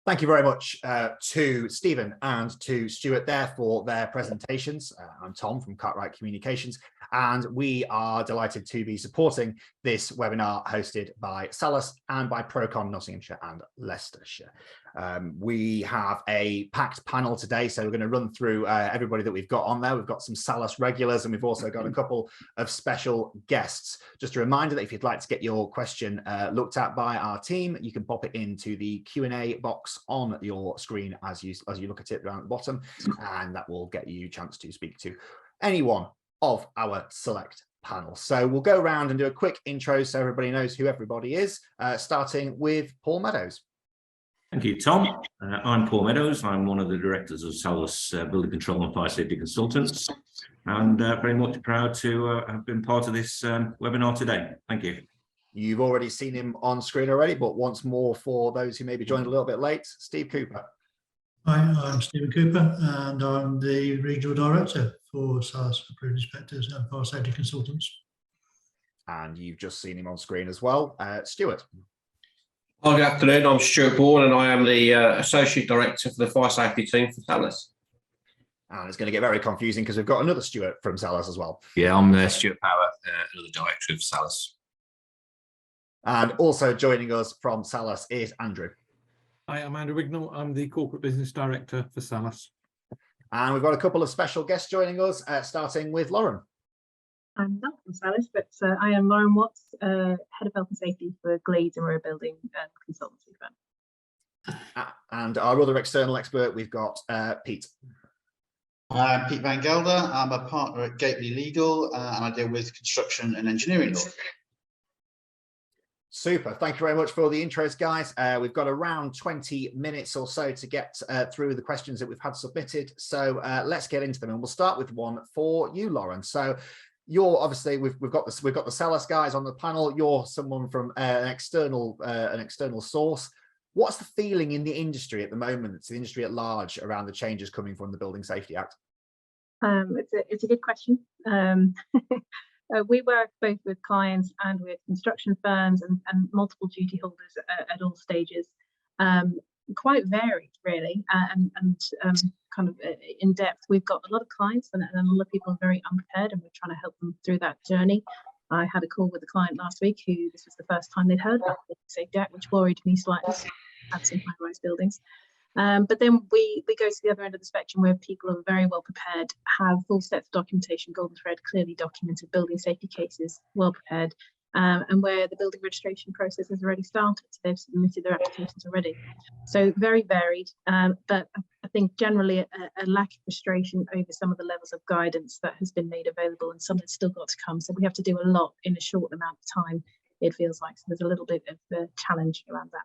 Thank you very much to Stephen and to Stuart there for their presentations. I'm Tom from Cartwright Communications, and we are delighted to be supporting this webinar hosted by Salus and by ProCon Nottinghamshire and Leicestershire. We have a packed panel today, so we're going to run through everybody that we've got on there. We've got some Salus regulars, and we've also got a couple of special guests. Just a reminder that if you'd like to get your question looked at by our team, you can pop it into the Q&A box on your screen as you look at it down at the bottom, and that will get you a chance to speak to anyone of our select panel. So we'll go around and do a quick intro so everybody knows who everybody is, starting with Paul Meadows. Thank you, Tom. I'm Paul Meadows. I'm one of the directors of Salus Building Control and Fire Safety Consultants, and very much proud to have been part of this webinar today. Thank you. You've already seen him on screen already, but once more for those who maybe joined a little bit late, Steve Cooper. Hi, I'm Stephen Cooper, and I'm the Regional Director for Salus Approved Inspectors and Fire Safety Consultants. And you've just seen him on screen as well. Stuart. Hi, good afternoon. I'm Stuart Bourne, and I am the Associate Director for the Fire Safety team for Salus. And it's going to get very confusing because we've got another Stuart from Salus as well. Yeah, I'm Stuart Power, another Director of Salus. And also joining us from Salus is Andrew. Hi, I'm Andrew Wignall. I'm the Corporate Business Director for Salus. And we've got a couple of special guests joining us, starting with Lauren. I'm not from Salus, but I am Lauren Watts, Head of Health and Safety for Glades, and we're a building consultancy firm. And our other external expert, we've got Pete. I'm Pete Van Gelder. I'm a partner at Gately Legal, and I deal with construction and engineering law. Super. Thank you very much for the intros, guys. We've got around 20 minutes or so to get through the questions that we've had submitted. So let's get into them, and we'll start with one for you, Lauren. So you're obviously we've got the Salus guys on the panel. You're someone from an external source. What's the feeling in the industry at the moment? It's the industry at large around the changes coming from the Building Safety Act. It's a good question. We work both with clients and with construction firms and multiple duty holders at all stages. Quite varied, really, and kind of in depth. We've got a lot of clients and a lot of people are very unprepared, and we're trying to help them through that journey. I had a call with a client last week who this was the first time they'd heard about the Building Safety Act, which worried me slightly. Had some high-rise buildings. But then we go to the other end of the spectrum where people are very well prepared, have full sets of documentation, golden thread, clearly documented building safety cases, well prepared, and where the building registration process has already started. So they've submitted their applications already. So very varied, but I think generally a lack of frustration over some of the levels of guidance that has been made available, and some that's still got to come. So we have to do a lot in a short amount of time, it feels like. So there's a little bit of a challenge around that.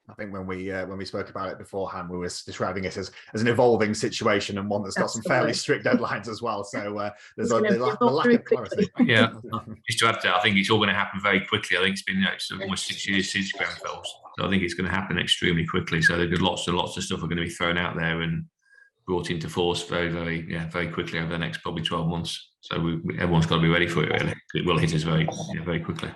I think when we spoke about it beforehand, we were describing it as an evolving situation, and one that's got some fairly strict deadlines as well. So there's the lack of clarity. Yeah, just to add to that, I think it's all going to happen very quickly. I think it's been almost 6 years since Grenfell, so I think it's going to happen extremely quickly. So there's lots and lots of stuff are going to be thrown out there and brought into force very quickly over the next probably 12 months. So everyone's got to be ready for it. Really, it will hit us very quickly.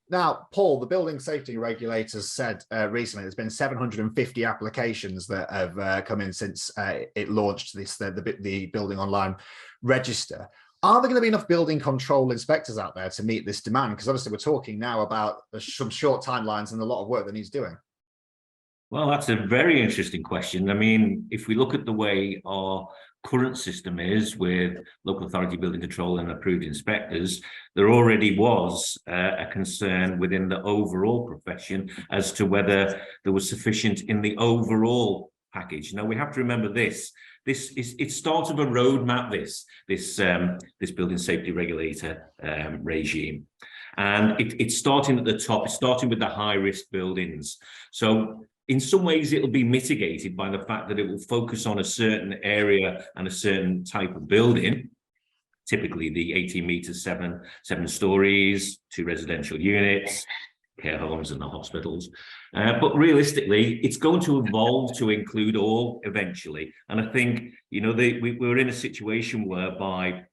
Now, Paul, the building safety regulators said recently there's been 750 applications that have come in since it launched the Building Online Register. Are there going to be enough building control inspectors out there to meet this demand? Because obviously we're talking now about some short timelines and a lot of work that needs doing. Well, that's a very interesting question. I mean, if we look at the way our current system is with local authority building control and approved inspectors, there already was a concern within the overall profession as to whether there was sufficient in the overall package. Now, we have to remember it starts of a roadmap, this building safety regulator regime. And it's starting at the top, it's starting with the high risk buildings. So in some ways, it'll be mitigated by the fact that it will focus on a certain area and a certain type of building, typically the 18 meters, seven stories, 2 residential units, care homes and the hospitals. But realistically, it's going to evolve to include all eventually. And I think, we're in a situation whereby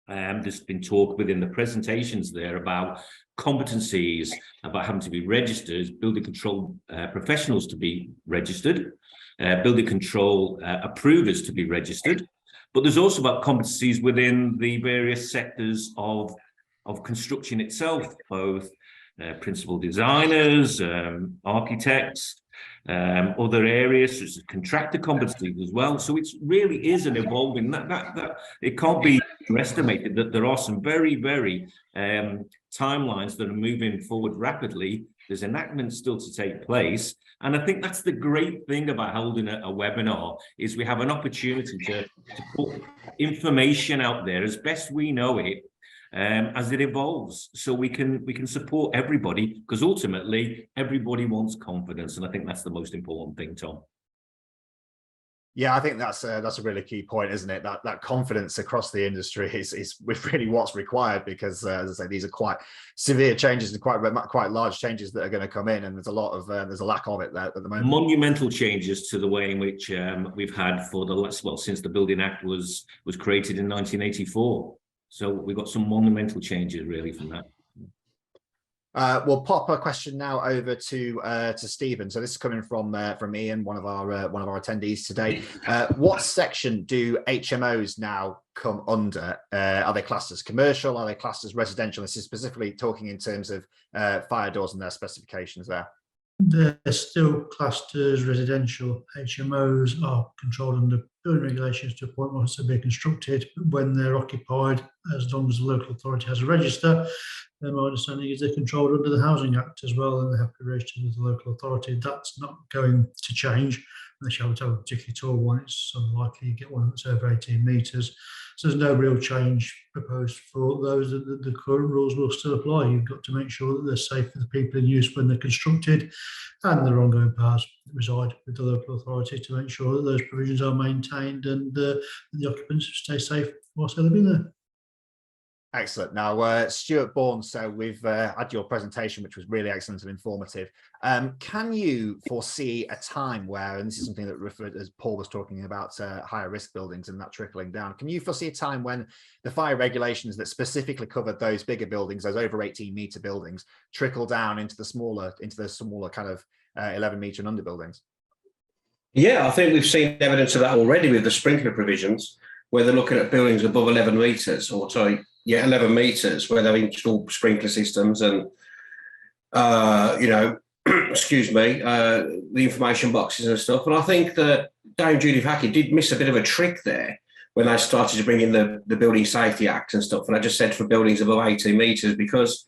there's been talk within the presentations there about competencies, about having to be registered, building control professionals to be registered, building control approvers to be registered. But there's also about competencies within the various sectors of construction itself, both principal designers, architects, other areas such as contractor competencies as well. So it really is an evolving, that it can't be underestimated that there are some very timelines that are moving forward rapidly. There's enactment still to take place. And I think that's the great thing about holding a webinar, is we have an opportunity to put information out there as best we know it, as it evolves, so we can support everybody, because ultimately everybody wants confidence, and I think that's the most important thing, Tom. Yeah, I think that's a really key point, isn't it? That confidence across the industry is really what's required, because as I say, these are quite severe changes and quite large changes that are going to come in, and there's a lot of there's a lack of it there at the moment. Monumental changes to the way in which we've had for the last, well, since the Building Act was created in 1984. So we've got some monumental changes really from that. We'll pop a question now over to Stephen. So this is coming from Ian, one of our attendees today. What section do HMOs now come under? Are they classed as commercial? Are they classed as residential? This is specifically talking in terms of fire doors and their specifications there. They're still classed as residential. HMOs are controlled under building regulations to a point where they're being constructed. When they're occupied, as long as the local authority has a register, then my understanding is they're controlled under the Housing Act as well, and they have to be registered with the local authority. That's not going to change unless you have a particularly tall one. It's unlikely you get one that's over 18 metres. So there's no real change proposed for those. The current rules will still apply. You've got to make sure that they're safe for the people in use when they're constructed, and their ongoing powers reside with the local authority to make sure that those provisions are maintained and the occupants stay safe whilst they're living there. Excellent. Now, Stuart Bourne, so we've had your presentation, which was really excellent and informative. Can you foresee a time where, and this is something that referred, as Paul was talking about, higher risk buildings and that trickling down, can you foresee a time when the fire regulations that specifically covered those bigger buildings, those over 18-metre buildings, trickle down into the smaller kind of 11-metre and under buildings? Yeah, I think we've seen evidence of that already with the sprinkler provisions, where they're looking at buildings above 11 metres, or sorry, 11 metres, where they've installed sprinkler systems and, excuse me, the information boxes and stuff. And I think that Dame Judith Hackett did miss a bit of a trick there when they started to bring in the Building Safety Act and stuff. And I just said for buildings above 18 metres, because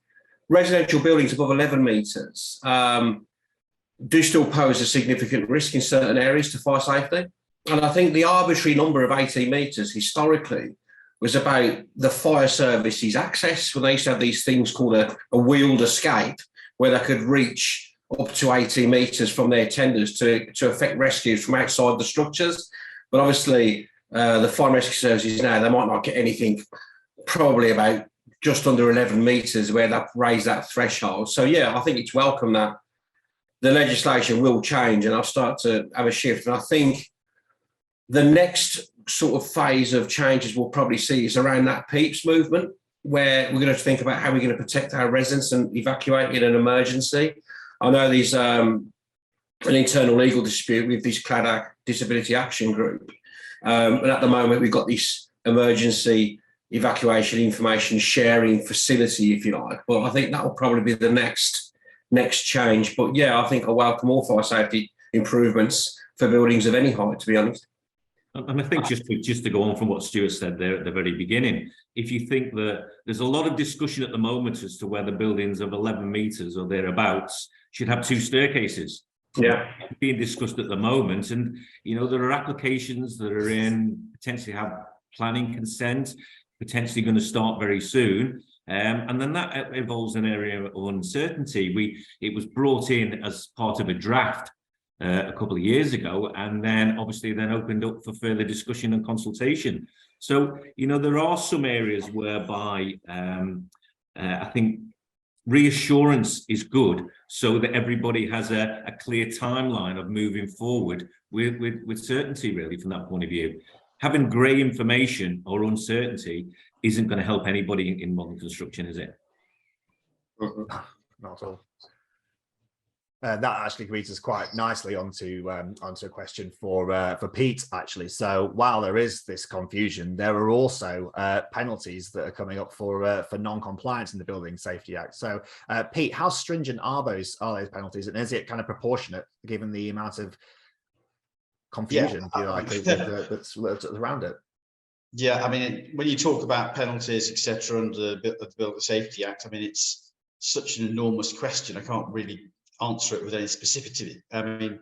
residential buildings above 11 metres do still pose a significant risk in certain areas to fire safety. And I think the arbitrary number of 18 metres historically was about the fire service's access, when they used to have these things called a wheeled escape, where they could reach up to 18 metres from their tenders to effect rescues from outside the structures. But obviously, the fire and rescue services now, they might not get anything, probably about just under 11 metres, where they raise that threshold. So, yeah, I think it's welcome that the legislation will change and I'll start to have a shift. And I think the next sort of phase of changes we'll probably see is around that PEEPS movement, where we're going to think about how we're going to protect our residents and evacuate in an emergency. I know there's an internal legal dispute with this CLAD Disability Action Group. And at the moment, we've got this emergency evacuation information sharing facility, if you like. But I think that will probably be the next change. But yeah, I think I welcome all fire safety improvements for buildings of any height, to be honest. And I think just to go on from what Stuart said there at the very beginning, if you think that there's a lot of discussion at the moment as to whether buildings of 11 metres or thereabouts should have 2 staircases. Yeah, being discussed at the moment, and there are applications that are in, potentially have planning consent, potentially going to start very soon. And then that involves an area of uncertainty. It was brought in as part of a draft a couple of years ago, and then obviously opened up for further discussion and consultation. So, there are some areas whereby I think reassurance is good, so that everybody has a clear timeline of moving forward with certainty, really, from that point of view. Having grey information or uncertainty isn't going to help anybody in modern construction, is it? Not at all. That actually leads us quite nicely onto a question for Pete, actually. So while there is this confusion, there are also penalties that are coming up for non-compliance in the Building Safety Act. So Pete, how stringent are those penalties, and is it kind of proportionate given the amount of confusion, if you like, that's around it? Yeah, I mean, when you talk about penalties, etc., under the Building Safety Act, I mean, it's such an enormous question. I can't really answer it with any specificity. I mean,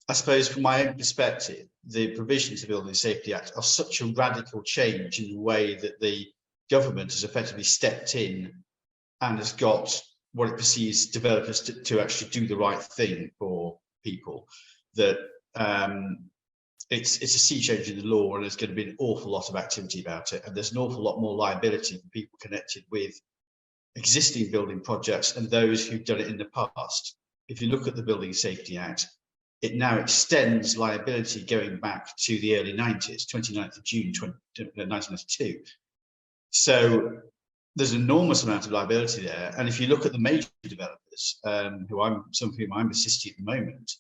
I suppose from my own perspective, the provisions of the Building Safety Act are such a radical change in the way that the government has effectively stepped in and has got what it perceives developers to actually do the right thing for people, that it's a sea change in the law, and there's going to be an awful lot of activity about it, and there's an awful lot more liability for people connected with existing building projects and those who've done it in the past. If you look at the Building Safety Act, it now extends liability going back to the early 90s, 29th of June 1992. So there's an enormous amount of liability there. And if you look at the major developers, some of whom I'm assisting at the moment,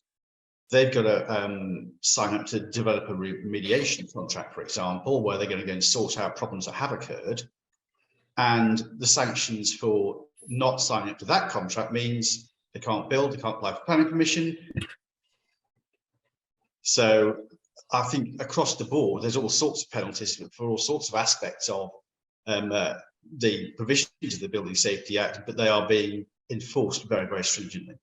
they've got to sign up to developer remediation contract, for example, where they're going to go and sort out problems that have occurred. And the sanctions for not signing up to that contract means they can't build, they can't apply for planning permission. So I think across the board, there's all sorts of penalties for all sorts of aspects of the provisions of the Building Safety Act, but they are being enforced very, very stringently.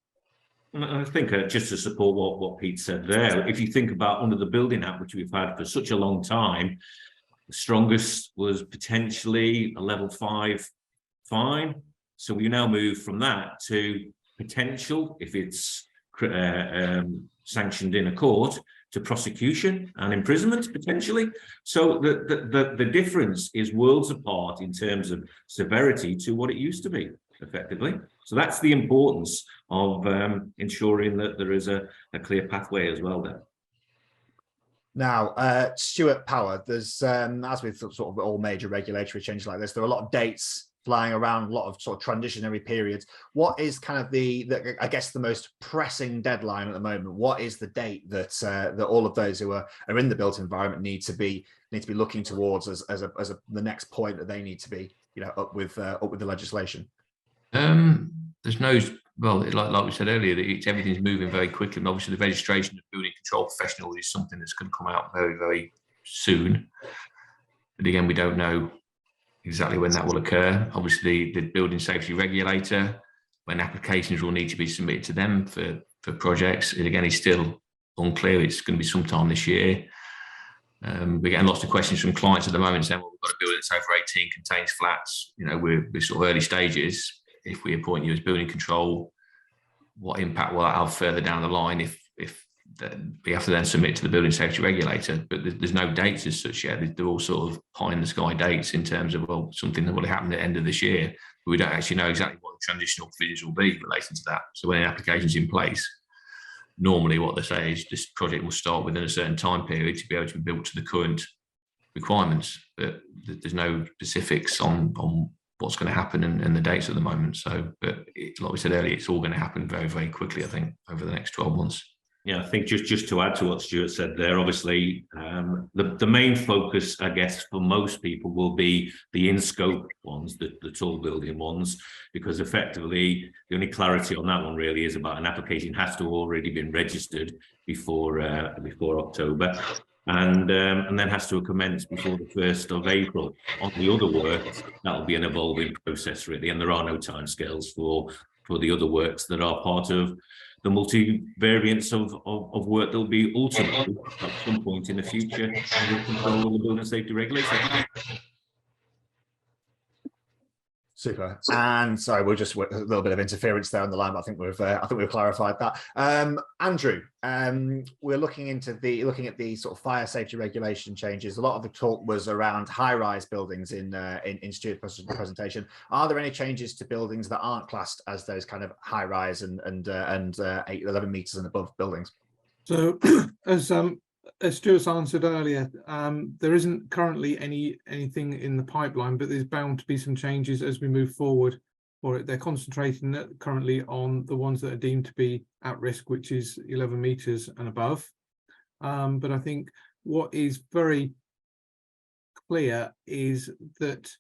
I think just to support what Pete said there, if you think about under the Building Act, which we've had for such a long time, the strongest was potentially a level 5 fine. So we now move from that to potential, if it's sanctioned in a court, to prosecution and imprisonment potentially. So the difference is worlds apart in terms of severity to what it used to be, effectively. So that's the importance of ensuring that there is a clear pathway as well there. Now, Stuart Power, there's as with sort of all major regulatory changes like this, there are a lot of dates flying around, a lot of sort of transitionary periods. What is kind of the I guess the most pressing deadline at the moment? What is the date that that all of those who are in the built environment need to be looking towards as the next point that they need to be, you know, up with the legislation? There's no, well, like we said earlier, that everything's moving very quickly, and obviously the registration of building control professional is something that's going to come out very, very soon. But again, we don't know exactly when that will occur. Obviously, the building safety regulator, when applications will need to be submitted to them for projects, it again is still unclear. It's going to be sometime this year. We're getting lots of questions from clients at the moment saying, well, we've got a building that's over 18, contains flats. You know, we're sort of early stages. If we appoint you as building control, what impact will that have further down the line if we have to then submit to the building safety regulator? But there's no dates as such yet. They're all sort of pie in the sky dates in terms of, well, something that will happen at the end of this year. But we don't actually know exactly what the transitional provisions will be relating to that. So when an application's in place, normally what they say is this project will start within a certain time period to be able to be built to the current requirements. But there's no specifics on what's going to happen and the dates at the moment. So, but like we said earlier, it's all going to happen very, very quickly, I think, over the next 12 months. Yeah, I think just to add to what Stuart said there, obviously, the main focus, I guess, for most people will be the in-scope ones, the tall building ones, because effectively the only clarity on that one really is about an application has to already been registered before October, and then has to commence before the 1st of April. On the other works, that will be an evolving process really, and there are no timescales for the other works that are part of the multi-variants of work that will be ultimately at some point in the future under control of the building safety regulator. Super. And sorry, we're just a little bit of interference there on the line, but I think we've clarified that. Andrew, we're looking at the sort of fire safety regulation changes. A lot of the talk was around high-rise buildings in Stuart's presentation. Are there any changes to buildings that aren't classed as those kind of high-rise and 11 meters and above buildings? So as Stuart's answered earlier, there isn't currently anything in the pipeline, but there's bound to be some changes as we move forward. for it. They're concentrating currently on the ones that are deemed to be at risk, which is 11 meters and above. But I think what is very clear is that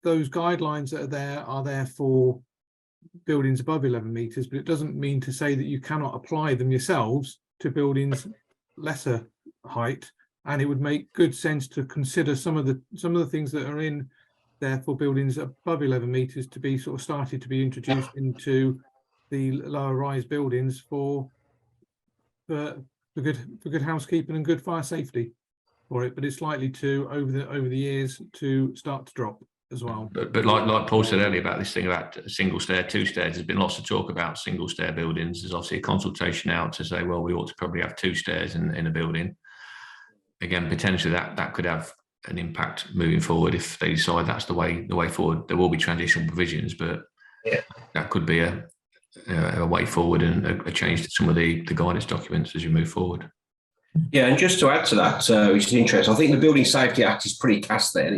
those guidelines that are there for buildings above 11 meters, but it doesn't mean to say that you cannot apply them yourselves to buildings lesser height. And it would make good sense to consider some of the things that are in there for buildings above 11 meters to be sort of started to be introduced into the lower rise buildings for good housekeeping and good fire safety for it. But it's likely to over the years to start to drop as well. But like Paul said earlier about this thing about single stair, two stairs, there's been lots of talk about single stair buildings. There's obviously a consultation out to say, well, we ought to probably have 2 stairs in a building. Again, potentially that could have an impact moving forward if they decide that's the way forward. There will be transitional provisions, but that could be a way forward and a change to some of the guidance documents as you move forward. Yeah, and just to add to that, which is interesting, I think the Building Safety Act is pretty cast there.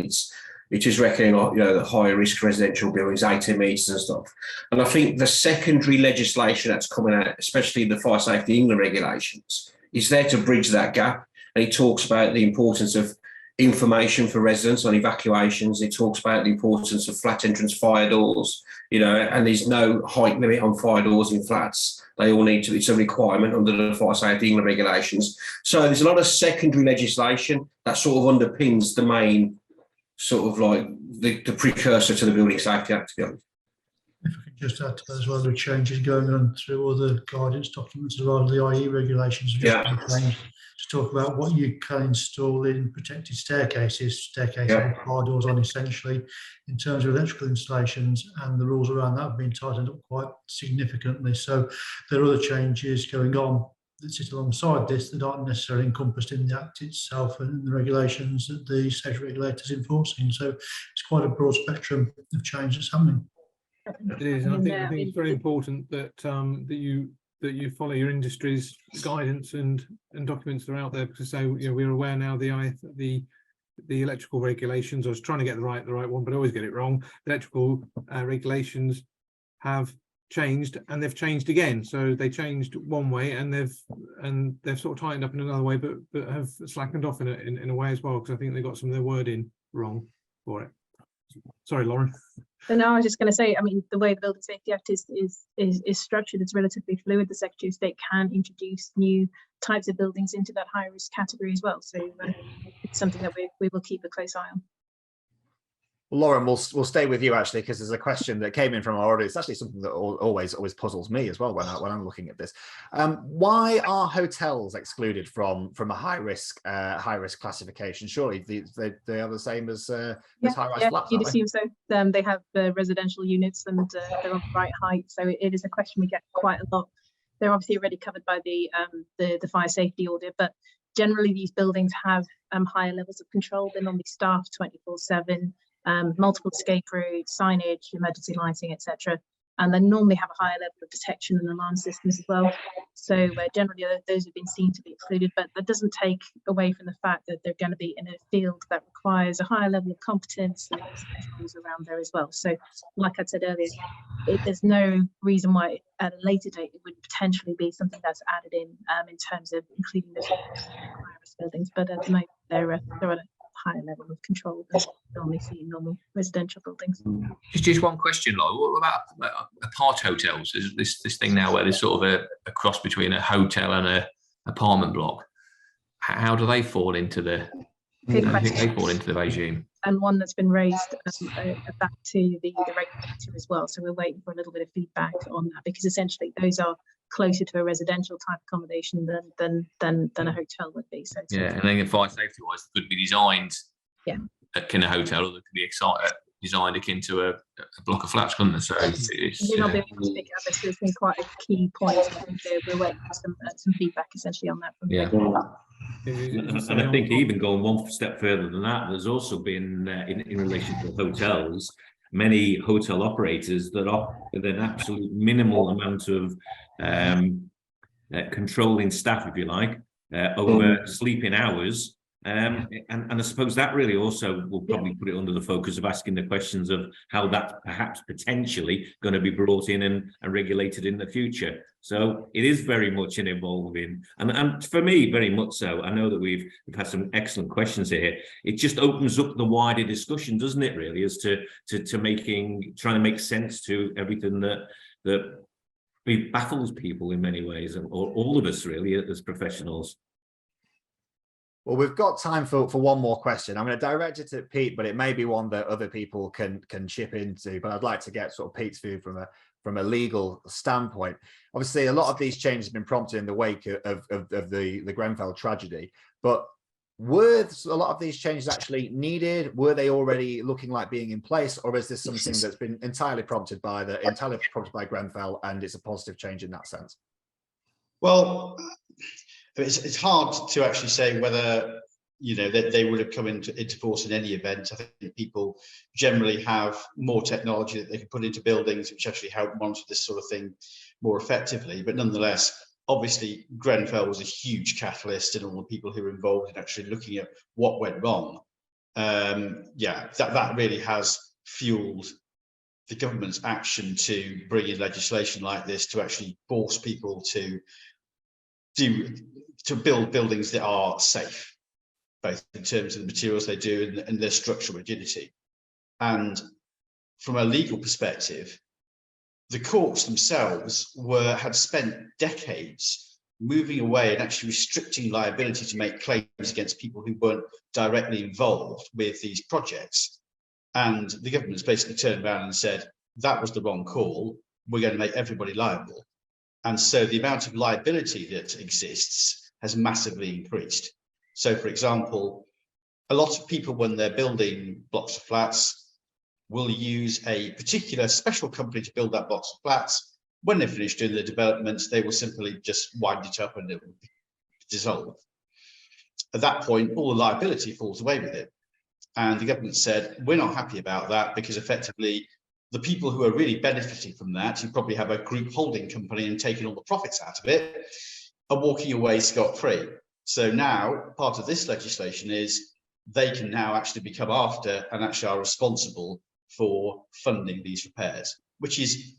It is reckoning, the higher risk residential buildings, 18 metres and stuff. And I think the secondary legislation that's coming out, especially the Fire Safety England regulations, is there to bridge that gap. And it talks about the importance of information for residents on evacuations. It talks about the importance of flat entrance fire doors, and there's no height limit on fire doors in flats. They all need to, it's a requirement under the Fire Safety England regulations. So there's a lot of secondary legislation that sort of underpins the main sort of like the precursor to the Building Safety Act, to be honest. If I could just add to that as well, the changes going on through other guidance documents as well, the IE regulations have just been changed to talk about what you can install in protected staircases with fire doors on, essentially, in terms of electrical installations, and the rules around that have been tightened up quite significantly. So there are other changes going on that sit alongside this that aren't necessarily encompassed in the Act itself and the regulations that the safety regulator is enforcing. So it's quite a broad spectrum of change that's happening. It is, and I think it's very important that that you follow your industry's guidance and documents that are out there, because we're aware now the electrical regulations. I was trying to get the right one, but I always get it wrong. The electrical regulations have changed, and they've changed again. So they changed one way, and they've sort of tightened up in another way, but have slackened off in a way as well, because I think they got some of their wording wrong for it. Sorry, Lauren. So now I was just going to say, I mean, the way the Building Safety Act is structured, it's relatively fluid. The Secretary of State can introduce new types of buildings into that high risk category as well. So it's something that we will keep a close eye on. Lauren, we'll stay with you actually, because there's a question that came in from our audience. It's actually something that always puzzles me as well when I'm looking at this. Why are hotels excluded from a high risk classification? Surely they are the same as high-rise flats. You'd assume so. They have residential units, and they're of the right height. So it is a question we get quite a lot. They're obviously already covered by the fire safety audit, but generally these buildings have higher levels of control. They're normally staffed 24/7. Multiple escape routes, signage, emergency lighting, etc. And they normally have a higher level of detection and alarm systems as well. So generally those have been seen to be excluded, but that doesn't take away from the fact that they're going to be in a field that requires a higher level of competence and controls around there as well. So like I said earlier, there's no reason why at a later date it would potentially be something that's added in terms of including those high-risk buildings, but at the moment they're at a higher level of control than we normally see in normal residential buildings. Just one question, Lloyd. What about apart hotels? There's this thing now where there's sort of a cross between a hotel and a apartment block. How do they fall into the? They fall into the regime? And one that's been raised back to the regulator as well. So we're waiting for a little bit of feedback on that, because essentially those are closer to a residential type accommodation than a hotel would be. So and then fire safety wise, it could be designed akin to a hotel, or it could be designed akin to a block of flats, couldn't it? So you're not being able to pick it up. It's been quite a key point. We're waiting for some feedback essentially on that. And I think even going one step further than that, there's also been in relation to hotels, many hotel operators that offer an absolute minimal amount of controlling staff, if you like, over sleeping hours, And I suppose that really also will probably put it under the focus of asking the questions of how that's perhaps potentially going to be brought in and regulated in the future. So it is very much an evolving, and for me, very much so. I know that we've had some excellent questions here. It just opens up the wider discussion, doesn't it, really, as to trying to make sense to everything that baffles people in many ways, or all of us really as professionals. Well, we've got time for one more question. I'm going to direct it to Pete, but it may be one that other people can chip into. But I'd like to get sort of Pete's view from a legal standpoint. Obviously, a lot of these changes have been prompted in the wake of the Grenfell tragedy. But were a lot of these changes actually needed? Were they already looking like being in place, or is this something that's been entirely prompted by Grenfell, and it's a positive change in that sense? Well, it's hard to actually say whether they would have come into force in any event. I think people generally have more technology that they can put into buildings, which actually help monitor this sort of thing more effectively. But nonetheless, obviously, Grenfell was a huge catalyst, and all the people who were involved in actually looking at what went wrong. That really has fueled the government's action to bring in legislation like this to actually force people to build buildings that are safe, both in terms of the materials they do and their structural rigidity. And from a legal perspective, the courts themselves had spent decades moving away and actually restricting liability to make claims against people who weren't directly involved with these projects. And the government's basically turned around and said, that was the wrong call. We're going to make everybody liable. And so the amount of liability that exists has massively increased. So, for example, a lot of people, when they're building blocks of flats, will use a particular special company to build that blocks of flats. When they're finished doing the developments, they will simply just wind it up and it will dissolve. At that point, all the liability falls away with it. And the government said, we're not happy about that, because effectively the people who are really benefiting from that, who probably have a group holding company and taking all the profits out of it, are walking away scot-free. So now part of this legislation is they can now actually become after and actually are responsible for funding these repairs, which is,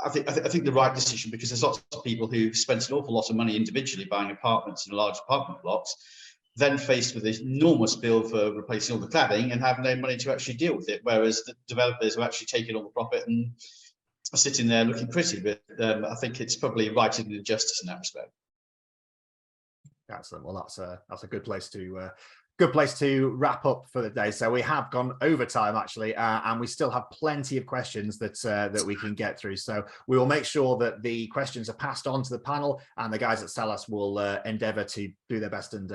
I think the right decision, because there's lots of people who spent an awful lot of money individually buying apartments in large apartment blocks, then faced with this enormous bill for replacing all the cladding and have no money to actually deal with it, whereas the developers are actually taking all the profit and are sitting there looking pretty. But I think it's probably right in injustice in that respect. Excellent. Well, that's a good place to wrap up for the day. So we have gone over time actually, and we still have plenty of questions that we can get through. So we will make sure that the questions are passed on to the panel, and the guys at Salus will endeavour to do their best and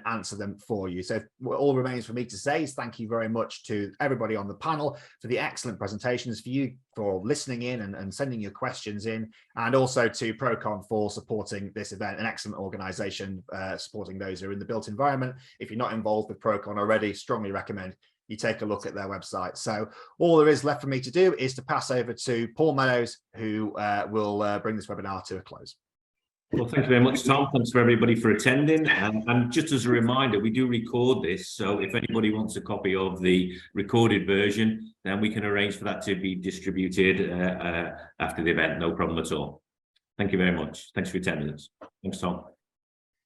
answer them for you. So all remains for me to say is thank you very much to everybody on the panel for the excellent presentations, for you for listening in and sending your questions in, and also to ProCon for supporting this event, an excellent organisation supporting those who are in the built environment. If you're not involved with ProCon already, strongly recommend you take a look at their website. So all there is left for me to do is to pass over to Paul Meadows, who will bring this webinar to a close. Well, thank you very much, Tom. Thanks for everybody for attending. And just as a reminder, we do record this. So if anybody wants a copy of the recorded version, then we can arrange for that to be distributed after the event. No problem at all. Thank you very much. Thanks for your attendance. Thanks, Tom.